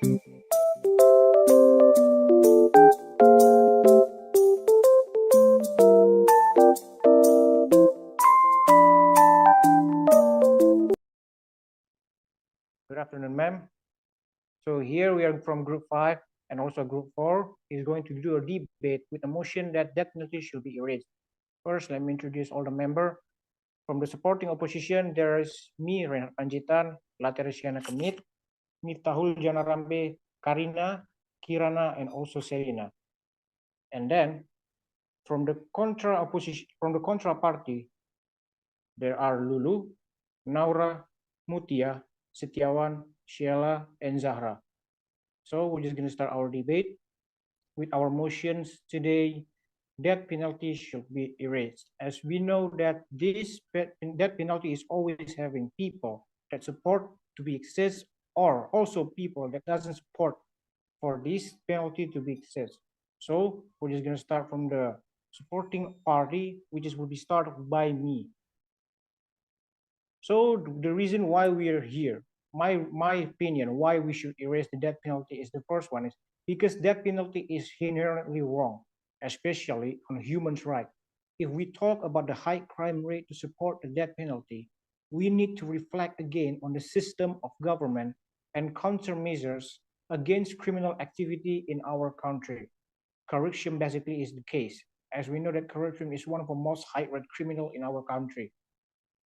Good afternoon, ma'am. So here we are from group 5 and also group 4 is going to do a debate with a motion that death penalty should be erased. First, let me introduce all the members. From the supporting opposition, there is me, Reinhard Rendi, Lateresiana Kemit, Miftahul Jannah, Karina, Kirana, and also Selyna. And then from the contra party, there are Lulu, Naurah, Mutia, Setiawan, Shella, and Zahra. So we're just going to start our debate with our motions today. Death penalty should be erased, as we know that this death penalty is always having people that support to be exist, or also people that doesn't support for this penalty to be exist. So we're just going to start from the supporting party, which will be started by me. So the reason why we are here, my opinion, why we should erase the death penalty is the first one is because death penalty is inherently wrong, especially on human rights. If we talk about the high crime rate to support the death penalty, we need to reflect again on the system of government and countermeasures against criminal activity in our country. Corruption basically is the case, as we know that corruption is one of the most high-rate criminal in our country.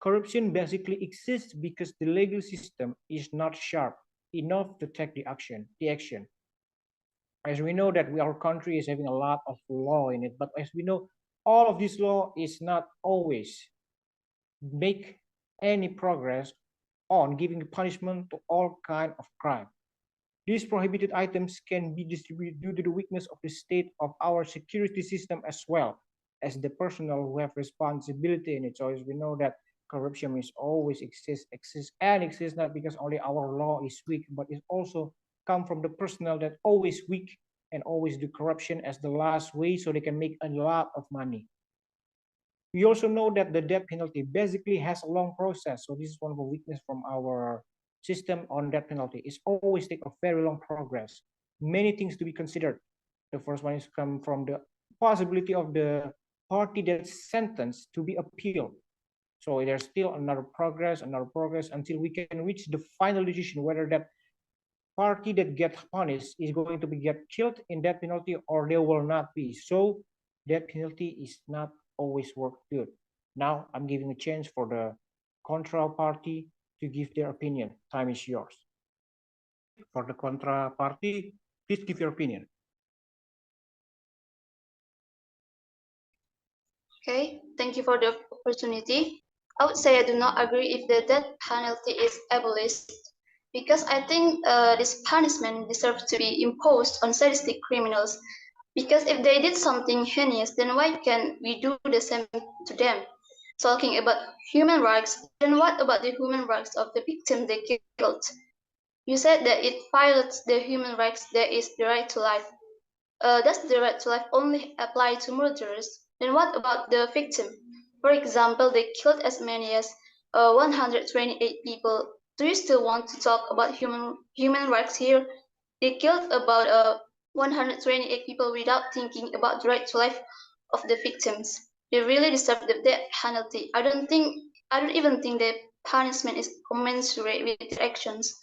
Corruption basically exists because the legal system is not sharp enough to take the action. As we know that our country is having a lot of law in it, but as we know, all of this law is not always make any progress on giving punishment to all kind of crime. These prohibited items can be distributed due to the weakness of the state of our security system as well as the personnel who have responsibility in it. So as we know that corruption is always exists not because only our law is weak, but it also come from the personnel that always weak and always do corruption as the last way so they can make a lot of money. We also know that the death penalty basically has a long process. So this is one of the weakness from our system on death penalty. It's always take a very long progress. Many things to be considered. The first one is come from the possibility of the party that's sentenced to be appealed. So there's still another progress until we can reach the final decision whether that party that gets punished is going to be get killed in death penalty or they will not be. So death penalty is not always work good. Now I'm giving a chance for the contra party to give their opinion. Time is yours. For the contra party, please give your opinion. Okay, thank you for the opportunity. I would say I do not agree if the death penalty is abolished because I think this punishment deserves to be imposed on sadistic criminals. Because if they did something heinous, then why can't we do the same to them? Talking about human rights, then what about the human rights of the victim they killed? You said that it violates the human rights, there is the right to life. Does the right to life only apply to murderers? Then what about the victim? For example, they killed as many as 128 people. Do you still want to talk about human rights here? They killed about 128 people without thinking about the right to life of the victims. They really deserve the death penalty. I don't even think the punishment is commensurate with their actions.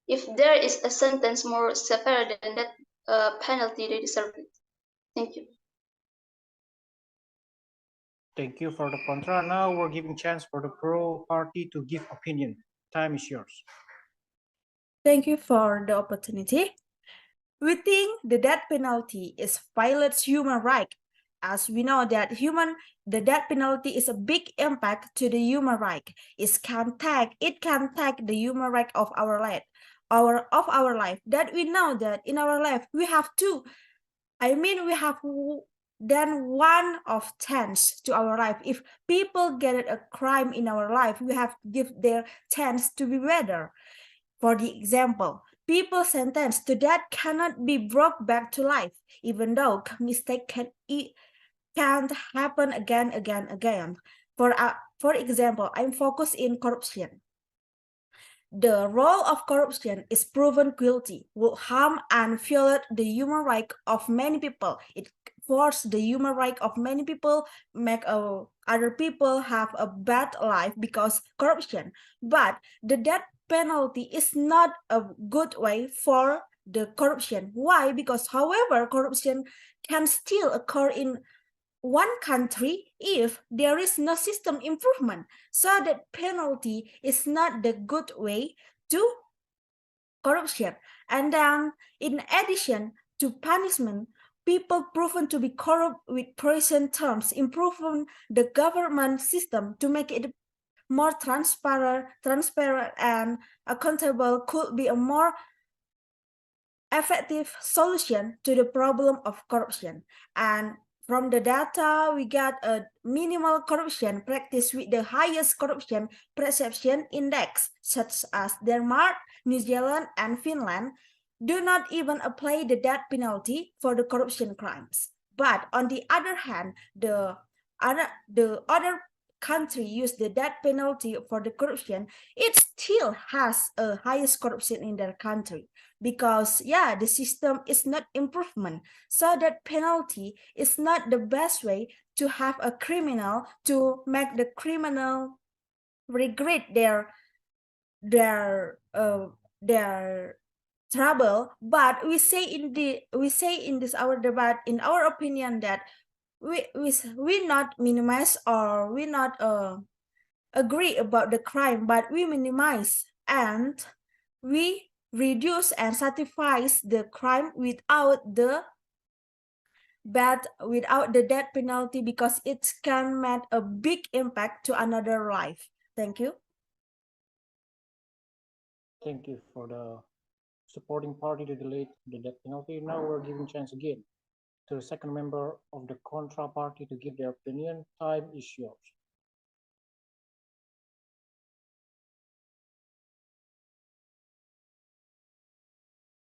If there is a sentence more severe than that penalty, they deserve it. Thank you. Thank you for the contra. Now we're giving chance for the pro party to give opinion. Time is yours. Thank you for the opportunity. We think the death penalty is violates human right, as we know that the death penalty is a big impact to the human right. It can take the human right of our life, That we know that in our life we have two. We have then 1 of 10 to our life. If people get a crime in our life, we have to give their chance to be better. For the example, people sentenced to death cannot be brought back to life, even though mistake can't happen again. For example, I'm focused in corruption. the role of corruption is proven guilty, will harm and violate the human right of many people. It force the human right of many people, make other people have a bad life because corruption. But the death penalty is not a good way for the corruption. Why? Because however, corruption can still occur in one country if there is no system improvement. So that penalty is not the good way to corruption. And then in addition to punishment, people proven to be corrupt with prison terms, improving the government system to make it more transparent and accountable could be a more effective solution to the problem of corruption. And from the data, we got a minimal corruption practice with the highest corruption perception index, such as Denmark, New Zealand, and Finland, do not even apply the death penalty for the corruption crimes. But on the other hand, the other country use the death penalty for the corruption, it still has a highest corruption in their country because the system is not improvement. So that penalty is not the best way to have a criminal to make the criminal regret their trouble. But we say in this our debate, in our opinion, that we not minimize or we not agree about the crime, but we minimize and we reduce and satisfies the crime without the death penalty because it can make a big impact to another life. Thank you. Thank you for the supporting party to delete the death penalty. Now we're giving chance again to the second member of the contra party to give their opinion. Time is yours.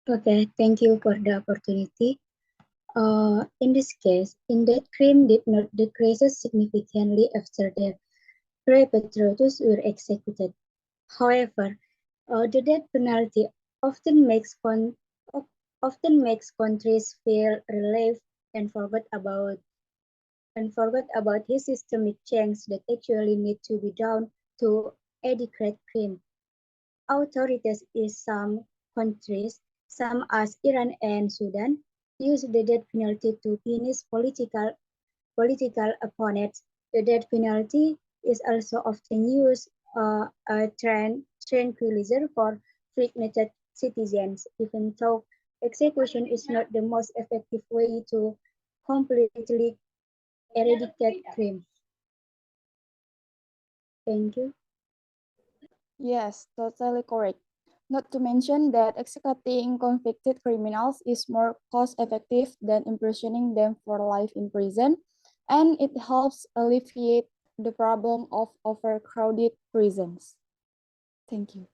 Okay, thank you for the opportunity. In this case, in that crime did not decrease significantly after the perpetrators were executed. However, the death penalty often makes countries feel relieved and forget about his systemic change that actually need to be done to eradicate crime. Authorities in some countries, some as Iran and Sudan, use the death penalty to punish political opponents. The death penalty is also often used a tranquilizer for frightened citizens, even though execution is not the most effective way to completely eradicate crime. Thank you. Yes, totally correct. Not to mention that executing convicted criminals is more cost-effective than imprisoning them for life in prison, and it helps alleviate the problem of overcrowded prisons. Thank you.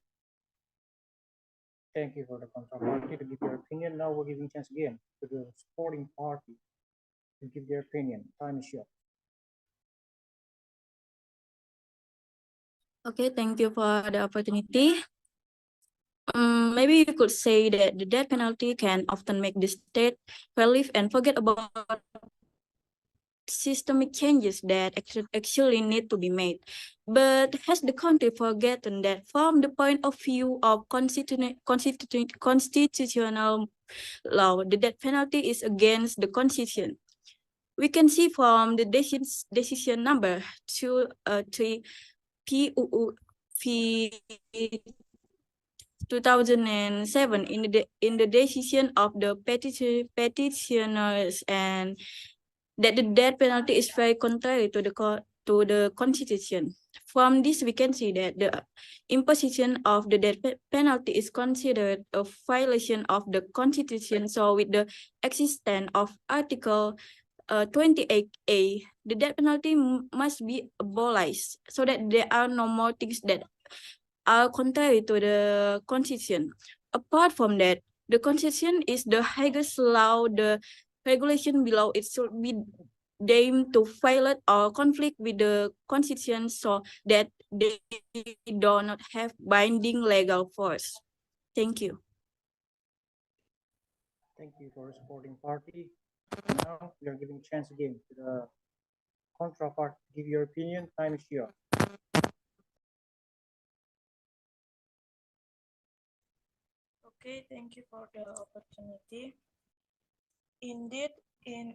Thank you for the contra party to give your opinion. Now we're giving chance again to the supporting party to give their opinion. Time is yours. Okay, thank you for the opportunity. Maybe you could say that the death penalty can often make the state relieve and forget about systemic changes that actually need to be made. But has the country forgotten that from the point of view of constitutional law, the death penalty is against the constitution? We can see from the decision number 2 PUU 2007 in the decision of the petitioners, and that the death penalty is very contrary to the constitution. From this, we can see that the imposition of the death penalty is considered a violation of the constitution. So with the existence of Article 28A, the death penalty must be abolished so that there are no more things that are contrary to the constitution. Apart from that, the constitution is the highest law. The regulation below it should be deemed to violate or conflict with the constitution, so that they do not have binding legal force. Thank you. Thank you for supporting party. Now we are giving chance again to the contra part. Give your opinion. Time is yours. Okay, thank you for the opportunity. Indeed, in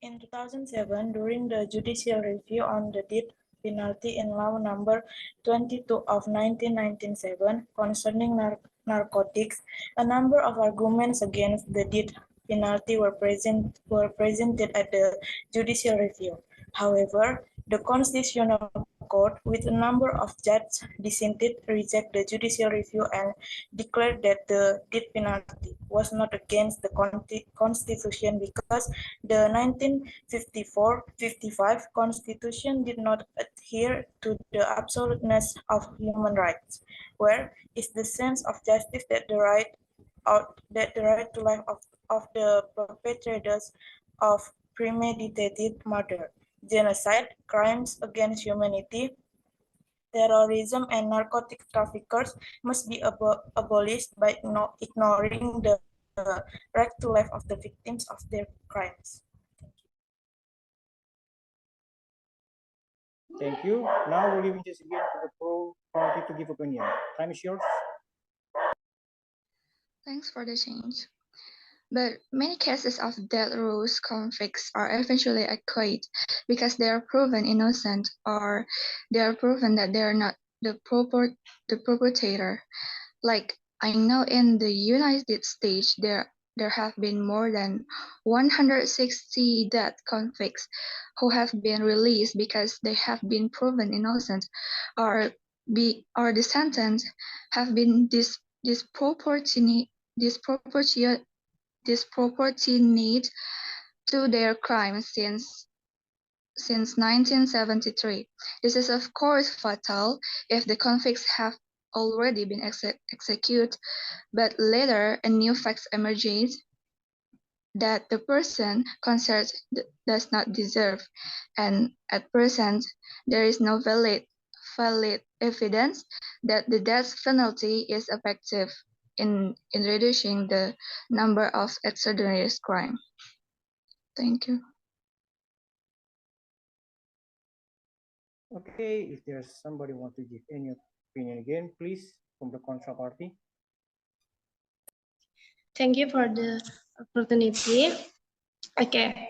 2007, during the judicial review on the death penalty in Law Number 22 of 1997 concerning narcotics, a number of arguments against the death penalty were presented at the judicial review. However, the Constitutional Court, with a number of judges dissented, rejected the judicial review and declared that the death penalty was not against the Constitution because the 1954-55 Constitution did not adhere to the absoluteness of human rights, where is the sense of justice that the right to life of the perpetrators of premeditated murder, genocide, crimes against humanity, terrorism, and narcotic traffickers must be abolished by ignoring the right to life of the victims of their crimes. Thank you. Now we're giving this again to the pro party to give opinion. Time is yours. Thanks for the change. But many cases of death row convicts are eventually acquitted because they are proven innocent or they are proven that they are not the perpetrator. Like I know in the United States there have been more than 160 death convicts who have been released because they have been proven innocent or the sentence have been disproportionate to their crimes since 1973. This is of course fatal if the convicts have already been executed, but later a new fact emerges that the person concerned does not deserve, and at present there is no valid evidence that the death penalty is effective in reducing the number of extraordinary crimes. Thank you. Okay, if there's somebody want to give any opinion again, please, from the contra party. Thank you for the opportunity. Okay.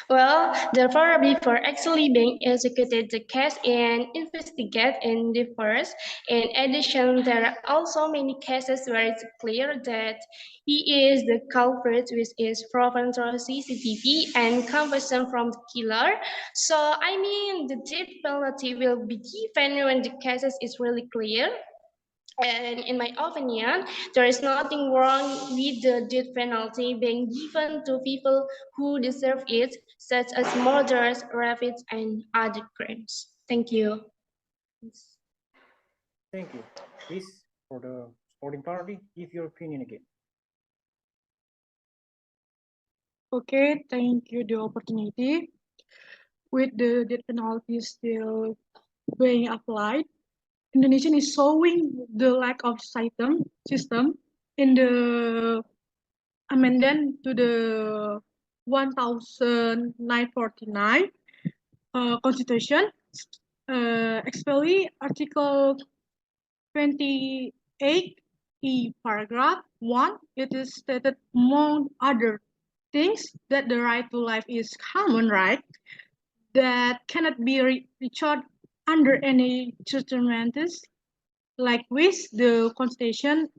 Well, therefore, before actually being executed, the case and investigate in the first. In addition, there are also many cases where it's clear that he is the culprit, which is proven through CCTV and confession from the killer. So, I mean, the death penalty will be given when the case is really clear. And in my opinion, there is nothing wrong with the death penalty being given to people who deserve it, such as murderers, rapists, and other crimes. Thank you. Thank you. Please, for the supporting party, give your opinion again. Okay, thank you the opportunity. With the death penalty still being applied, Indonesia is showing the lack of system in the amendment to the 1949 Constitution, especially Article 28E paragraph 1. It is stated among other things that the right to life is common right that cannot be reached under any circumstances, like which the Constitution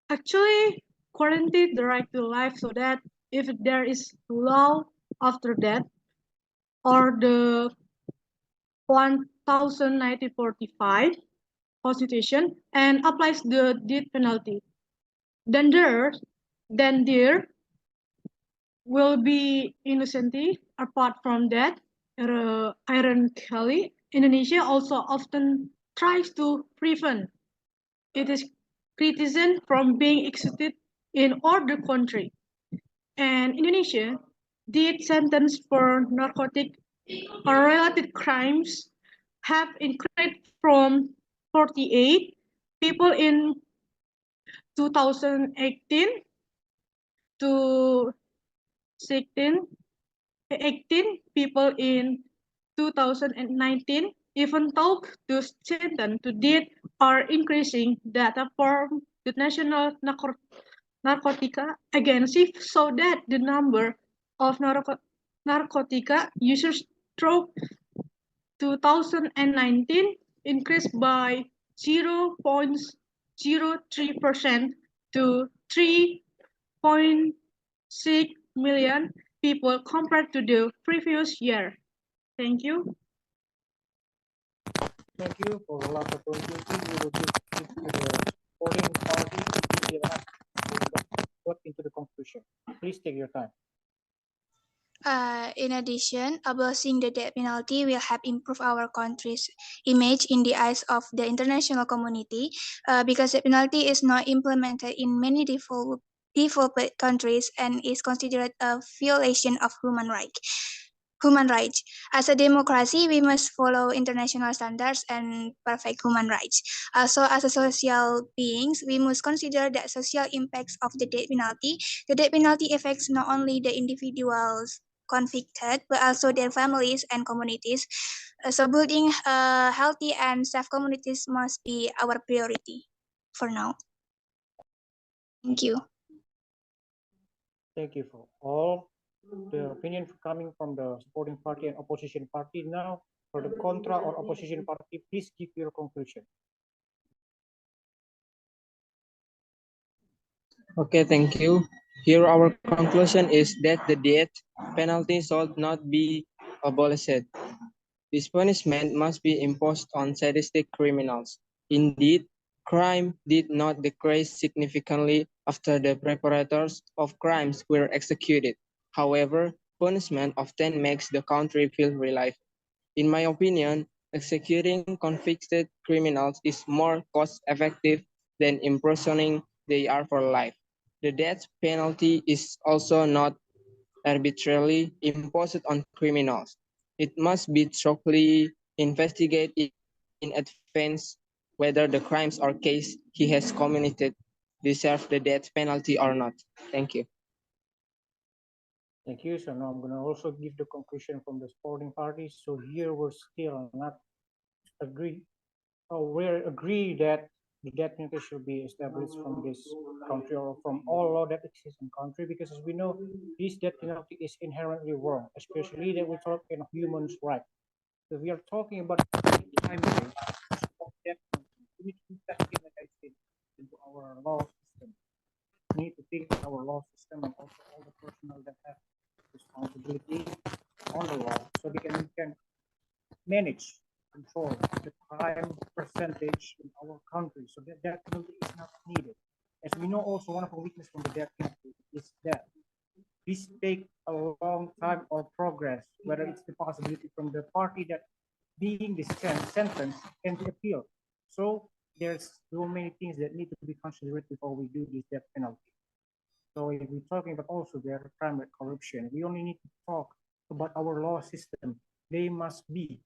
actually guaranteed the right to life, so that if there is law after death or the 1945 Constitution and applies the death penalty, then there will be innocently. Apart from that, ironically, Indonesia also often tries to prevent its citizen from being executed in other country. And Indonesia did sentence for narcotic or related crimes have increased from 48 people in 2018 to 16, 18 people in 2019, even though those sentenced to death are increasing. Data from the National Narcotica Agency show that the number of narcotica users through 2019 increased by 0.03% to 3.6 million people compared to the previous year. Thank you. Thank you for the last opportunity. We will give it to the supporting party to go into the conclusion. Please take your time. In addition, abolishing the death penalty will help improve our country's image in the eyes of the international community because the penalty is not implemented in many developed countries and is considered a violation of human rights. As a democracy, we must follow international standards and perfect human rights. Also, as a social beings, we must consider the social impacts of the death penalty. The death penalty affects not only the individuals convicted, but also their families and communities. So building healthy and safe communities must be our priority for now. Thank you. Thank you for all the opinion coming from the supporting party and opposition party. Now, for the contra or opposition party, please give your conclusion. Okay, thank you. Here our conclusion is that the death penalty should not be abolished. This punishment must be imposed on sadistic criminals. Indeed, crime did not decrease significantly after the perpetrators of crimes were executed. However, punishment often makes the country feel relief. In my opinion, executing convicted criminals is more cost-effective than imprisoning them for life. The death penalty is also not arbitrarily imposed on criminals. It must be thoroughly investigated in advance whether the crimes or case he has committed deserve the death penalty or not. Thank you. Thank you. So now I'm going to also give the conclusion from the supporting parties. So here we're still not agree. We agree that the death penalty should be established from this country or from all law that exists in country, because as we know, this death penalty is inherently wrong, especially that we're talking of human rights. So we are talking about time frame of death penalty. We need to test it, like I said, into our law system. We need to think our law system and also all the personnel that have responsibility on the law, so we can manage, control the crime percentage in our country, so that death penalty is not needed. As we know, also one of the weaknesses from the death penalty is that this take a long time or progress, whether it's the possibility from the party that being the sentence can be appealed. So there's so many things that need to be considered before we do this death penalty. So if we're talking about also their crime like corruption, we only need to talk about our law system. They must be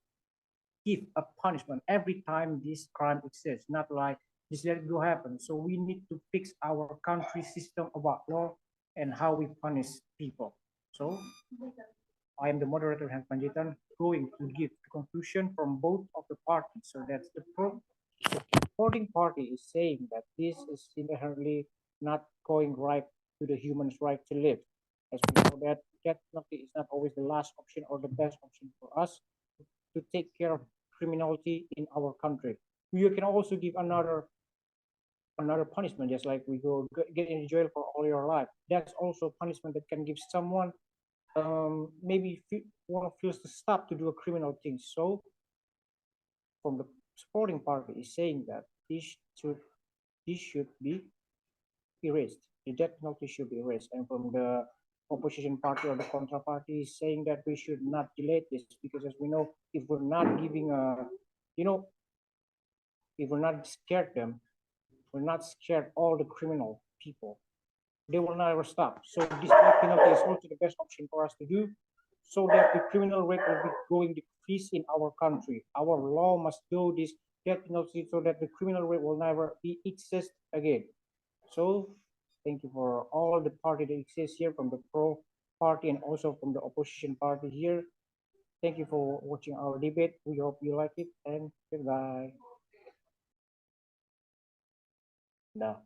give a punishment every time this crime exists, not like just let it go happen. So we need to fix our country system about law and how we punish people. So I am the moderator, Hans Panjitan, going to give the conclusion from both of the parties. So that's the supporting party is saying that this is inherently not going right to the human's right to live. As we know that death penalty is not always the last option or the best option for us to take care of criminality in our country. You can also give another punishment, just like we go get in jail for all your life. That's also punishment that can give someone maybe one feels to stop to do a criminal thing. So from the supporting party is saying that this should be erased. The death penalty should be erased. And from the opposition party or the contra party is saying that we should not delay this, because as we know, if we're not giving if we're not scared them, we're not scared all the criminal people, they will never stop. So this death penalty is also the best option for us to do so that the criminal rate will be going decrease in our country. Our law must do this death penalty so that the criminal rate will never be exist again. So thank you for all the party that exists here, from the pro party and also from the opposition party here. Thank you for watching our debate. We hope you like it, and goodbye. Now.